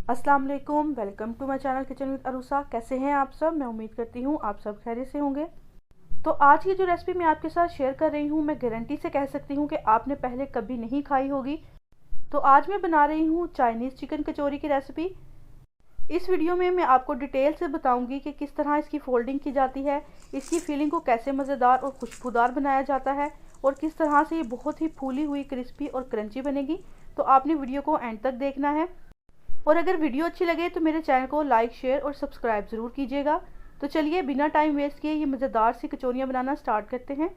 अस्सलाम वालेकुम, welcome to my channel kitchen with Arusa. कैसे हैं आप सब? मैं उम्मीद करती हूँ आप सब खैरियत से होंगे। तो आज की जो रेसिपी मैं आपके साथ शेयर कर रही हूँ, मैं गारंटी से कह सकती हूँ कि आपने पहले कभी नहीं खाई होगी। तो आज मैं बना रही हूँ चाइनीज़ चिकन कचौरी की रेसिपी। इस वीडियो में मैं आपको डिटेल से बताऊंगी कि किस तरह इसकी फोल्डिंग की जाती है, इसकी फीलिंग को कैसे मज़ेदार और खुशबूदार बनाया जाता है और किस तरह से ये बहुत ही फूली हुई, क्रिस्पी और क्रंची बनेगी। तो आपने वीडियो को एंड तक देखना है। और अगर वीडियो अच्छी लगे तो मेरे चैनल को लाइक, शेयर और सब्सक्राइब ज़रूर कीजिएगा। तो चलिए बिना टाइम वेस्ट किए ये मज़ेदार सी कचौरियाँ बनाना स्टार्ट करते हैं।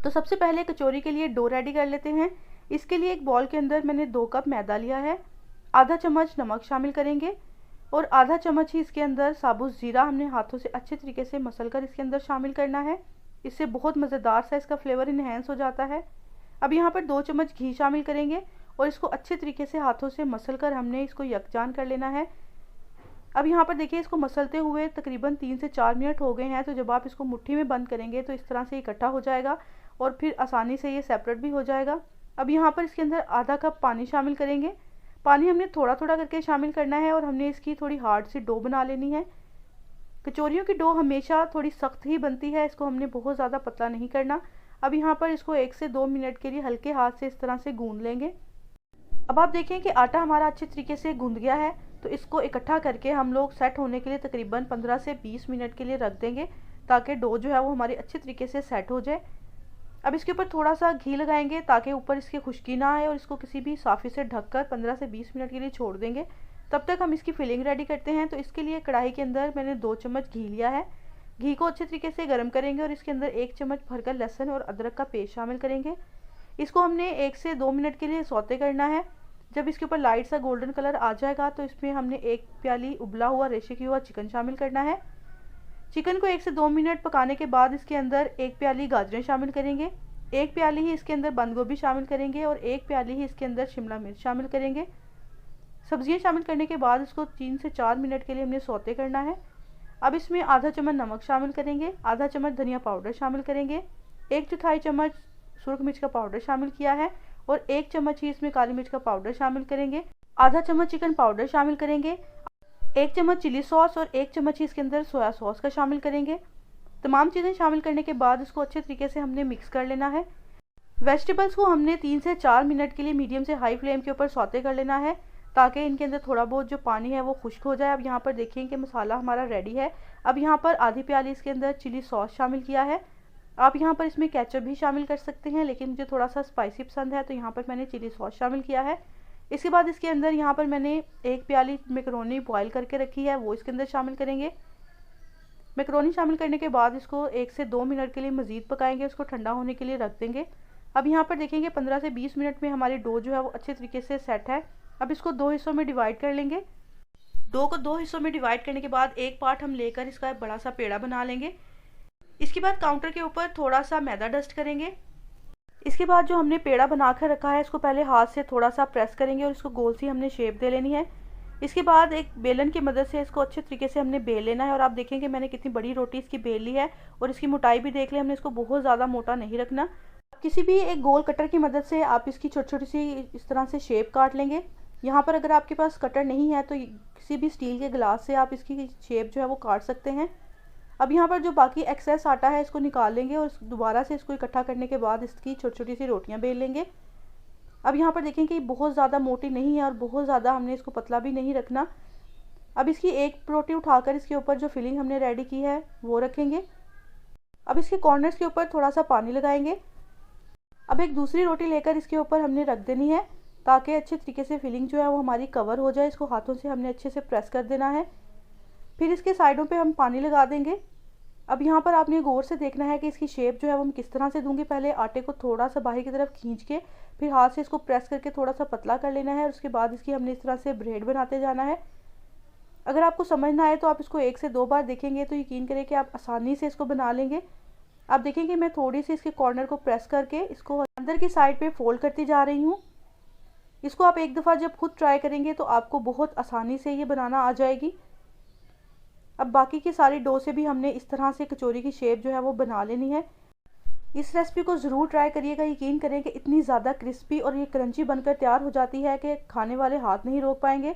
तो सबसे पहले कचौरी के लिए डो रेडी कर लेते हैं। इसके लिए एक बॉल के अंदर मैंने 2 कप मैदा लिया है, आधा चम्मच नमक शामिल करेंगे और आधा चम्मच ही इसके अंदर साबुत ज़ीरा हमने हाथों से अच्छे तरीके से मसल कर इसके अंदर शामिल करना है। इससे बहुत मज़ेदार सा इसका फ्लेवर इन्हेंस हो जाता है। अब यहाँ पर 2 चम्मच घी शामिल करेंगे और इसको अच्छे तरीके से हाथों से मसल कर हमने इसको यकजान कर लेना है। अब यहाँ पर देखिए, इसको मसलते हुए तकरीबन 3 से 4 मिनट हो गए हैं। तो जब आप इसको मुट्ठी में बंद करेंगे तो इस तरह से इकट्ठा हो जाएगा और फिर आसानी से ये सेपरेट भी हो जाएगा। अब यहाँ पर इसके अंदर आधा कप पानी शामिल करेंगे। पानी हमने थोड़ा थोड़ा करके शामिल करना है और हमने इसकी थोड़ी हार्ड सी डो बना लेनी है। कचौरियों की डो हमेशा थोड़ी सख्त ही बनती है, इसको हमने बहुत ज़्यादा पतला नहीं करना। अब यहाँ पर इसको 1 से 2 मिनट के लिए हल्के हाथ से इस तरह से गूंद लेंगे। अब आप देखें कि आटा हमारा अच्छे तरीके से गूंद गया है। तो इसको इकट्ठा करके हम लोग सेट होने के लिए तकरीबन 15 से 20 मिनट के लिए रख देंगे, ताकि डो जो है वो हमारी अच्छे तरीके से सेट हो जाए। अब इसके ऊपर थोड़ा सा घी लगाएंगे ताकि ऊपर इसकी खुश्की ना आए और इसको किसी भी साफ़ी से ढककर 15 से 20 मिनट के लिए छोड़ देंगे। तब तक हम इसकी फिलिंग रेडी करते हैं। तो इसके लिए कढ़ाई के अंदर मैंने 2 चम्मच घी लिया है। घी को अच्छे तरीके से गर्म करेंगे और इसके अंदर 1 चम्मच भरकर लहसुन और अदरक का पेस्ट शामिल करेंगे। इसको हमने 1 से 2 मिनट के लिए सौते करना है। जब इसके ऊपर लाइट सा गोल्डन कलर आ जाएगा तो इसमें हमने 1 प्याली उबला हुआ रेशे किया हुआ चिकन शामिल करना है। चिकन को 1 से 2 मिनट पकाने के बाद इसके अंदर 1 प्याली गाजरें शामिल करेंगे, 1 प्याली ही इसके अंदर बंद गोभी शामिल करेंगे और 1 प्याली ही इसके अंदर शिमला मिर्च शामिल करेंगे। सब्जियां शामिल करने के बाद इसको 3 से 4 मिनट के लिए हमने सौते करना है। अब इसमें आधा चम्मच नमक शामिल करेंगे, आधा चम्मच धनिया पाउडर शामिल करेंगे, 1/4 चम्मच सुरख मिर्च का पाउडर शामिल किया है और 1 चम्मच ही इसमें काली मिर्च का पाउडर शामिल करेंगे, आधा चम्मच चिकन पाउडर शामिल करेंगे, 1 चम्मच चिली सॉस और 1 चम्मच ही इसके अंदर सोया सॉस का शामिल करेंगे। तमाम चीज़ें शामिल करने के बाद इसको अच्छे तरीके से हमने मिक्स कर लेना है। वेजिटेबल्स को हमने 3 से 4 मिनट के लिए मीडियम से हाई फ्लेम के ऊपर सौते कर लेना है, ताकि इनके अंदर थोड़ा बहुत जो पानी है वो खुश्क हो जाए। अब यहाँ पर देखें कि मसाला हमारा रेडी है। अब यहाँ पर आधी प्याली इसके अंदर चिली सॉस शामिल किया है। आप यहाँ पर इसमें केचप भी शामिल कर सकते हैं, लेकिन मुझे थोड़ा सा स्पाइसी पसंद है तो यहाँ पर मैंने चिली सॉस शामिल किया है। इसके बाद इसके अंदर यहाँ पर मैंने 1 प्याली मैकरोनी बॉयल करके रखी है, वो इसके अंदर शामिल करेंगे। मैकरोनी शामिल करने के बाद इसको 1 से 2 मिनट के लिए मज़ीद पकाएंगे, उसको ठंडा होने के लिए रख देंगे। अब यहाँ पर देखेंगे 15 से 20 मिनट में हमारी डो जो है वो अच्छे तरीके से सेट है। अब इसको 2 हिस्सों में डिवाइड कर लेंगे। डो को 2 हिस्सों में डिवाइड करने के बाद एक पार्ट हम लेकर इसका बड़ा सा पेड़ा बना लेंगे। इसके बाद काउंटर के ऊपर थोड़ा सा मैदा डस्ट करेंगे। इसके बाद जो हमने पेड़ा बना कर रखा है इसको पहले हाथ से थोड़ा सा प्रेस करेंगे और इसको गोल सी हमने शेप दे लेनी है। इसके बाद एक बेलन की मदद से इसको अच्छे तरीके से हमने बेल लेना है और आप देखेंगे मैंने कितनी बड़ी रोटी इसकी बेल ली है और इसकी मोटाई भी देख लें, हमने इसको बहुत ज़्यादा मोटा नहीं रखना। किसी भी एक गोल कटर की मदद से आप इसकी छोटी छोटी सी इस तरह से शेप काट लेंगे। यहाँ पर अगर आपके पास कटर नहीं है तो किसी भी स्टील के गिलास से आप इसकी शेप जो है वो काट सकते हैं। अब यहाँ पर जो बाकी एक्सेस आटा है इसको निकाल लेंगे और दोबारा से इसको इकट्ठा करने के बाद इसकी छोटी छोटी सी रोटियाँ बेल लेंगे। अब यहाँ पर देखें कि बहुत ज़्यादा मोटी नहीं है और बहुत ज़्यादा हमने इसको पतला भी नहीं रखना। अब इसकी एक रोटी उठाकर इसके ऊपर जो फिलिंग हमने रेडी की है वो रखेंगे। अब इसके कॉर्नर्स के ऊपर थोड़ा सा पानी लगाएंगे। अब एक दूसरी रोटी लेकर इसके ऊपर हमने रख देनी है, ताकि अच्छे तरीके से फिलिंग जो है वो हमारी कवर हो जाए। इसको हाथों से हमने अच्छे से प्रेस कर देना है। फिर इसके साइडों पे हम पानी लगा देंगे। अब यहाँ पर आपने गौर से देखना है कि इसकी शेप जो है वो मैं किस तरह से दूंगी। पहले आटे को थोड़ा सा बाहर की तरफ खींच के फिर हाथ से इसको प्रेस करके थोड़ा सा पतला कर लेना है और उसके बाद इसकी हमने इस तरह से ब्रेड बनाते जाना है। अगर आपको समझ ना आए तो आप इसको 1 से 2 बार देखेंगे तो यकीन करें कि आप आसानी से इसको बना लेंगे। आप देखेंगे मैं थोड़ी सी इसके कॉर्नर को प्रेस करके इसको अंदर की साइड पे फोल्ड करती जा रही हूँ। इसको आप एक दफ़ा जब खुद ट्राई करेंगे तो आपको बहुत आसानी से ये बनाना आ जाएगी। अब बाकी की सारी डो से भी हमने इस तरह से कचौरी की शेप जो है वो बना लेनी है। इस रेसिपी को ज़रूर ट्राई करिएगा, यकीन करें कि इतनी ज़्यादा क्रिस्पी और ये क्रंची बनकर तैयार हो जाती है कि खाने वाले हाथ नहीं रोक पाएंगे।